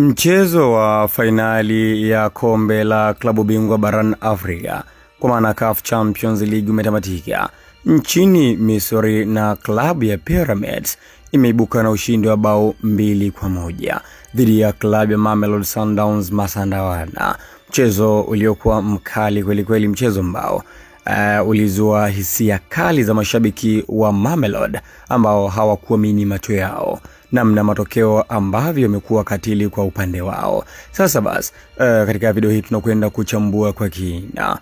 Mchezo wa fainali ya kombe la klabu bingwa barani Afrika kwa maana CAF Champions League umetamatika nchini Misri, na klabu ya Pyramids imeibuka na ushindi wa bao 2-1 dhidi ya klabu ya Mamelodi Sundowns Masandawana. Mchezo uliokuwa mkali kweli kweli, mchezo ambao ulizua hisia kali za mashabiki wa Mamelodi ambao hawakuamini macho yao namna matokeo ambavyo yamekuwa katili kwa upande wao. Sasa basi, katika video hii tunakwenda kuchambua kwa kina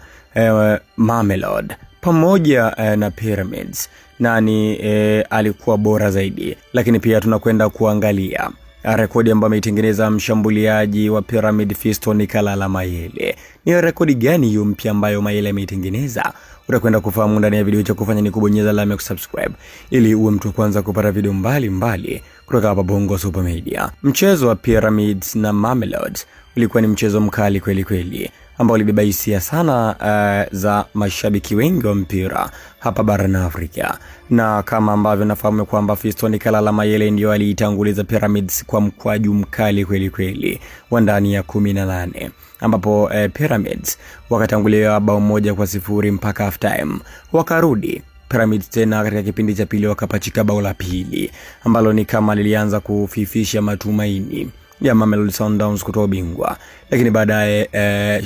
Mamelodi pamoja na Pyramids, nani alikuwa bora zaidi, lakini pia tunakwenda kuangalia rekodi ambayo ameitengeneza mshambuliaji wa Pyramid Fiston Kalala Mayele. Ni rekodi gani hiyo mpya ambayo Mayele ameitengeneza? Utakwenda kufahamu ndani ya video. Cha kufanya ni kubonyeza alama ya kusubscribe ili uwe mtu wa kwanza kupata video mbalimbali kutoka hapa Bongo Super Media. Mchezo wa Pyramids na Mamelodi ulikuwa ni mchezo mkali kweli kweli, ambao ulibeba hisia sana za mashabiki wengi wa mpira hapa barani Afrika. Na kama ambavyo nafahamu kwamba Fiston Kalala Mayele ndio aliitanguliza Pyramids kwa mkwaju mkali kweli kweli wa ndani ya 18, ambapo Pyramids wakatangulia bao 1-0 mpaka half time. Wakarudi Pyramids tena katika kipindi cha pili wakapachika bao la pili ambalo ni kama lilianza kufifisha matumaini ya Mamelodi Sundowns kutoa bingwa, lakini baadaye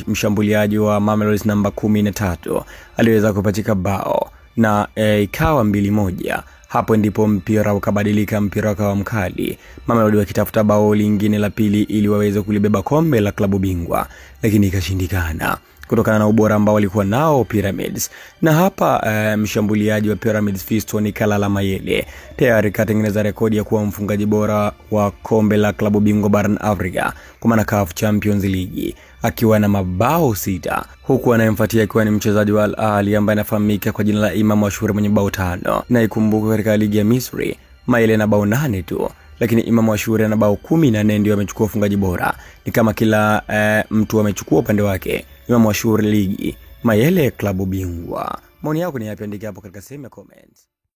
mshambuliaji wa Mamelodi namba 13 aliweza kupachika bao na ikawa 2-1. Hapo ndipo mpira ukabadilika, mpira ukawa mkali, Mamelodi wakitafuta bao lingine la pili ili waweze kulibeba kombe la klabu bingwa, lakini ikashindikana kutokana na ubora ambao walikuwa nao Pyramids. Na hapa mshambuliaji wa Pyramids Fiston Kalala Mayele tayari katengeneza rekodi ya kuwa mfungaji bora wa kombe la klabu bingwa barani Afrika kwa maana CAF Champions League akiwa na mabao 6, huku anayemfuatia akiwa ni mchezaji wa Al Ahly ambaye anafahamika kwa jina la Imam Ashur mwenye bao 5. Na ikumbuke katika ligi ya Misri Mayele na bao 8 tu, lakini Imam Ashur na bao 14 ndio amechukua ufungaji bora. Ni kama kila mtu amechukua upande wake. Imam Ashur ligi, Mayele klabu bingwa. Maoni yako ni yapi? Andika hapo katika sehemu ya comments.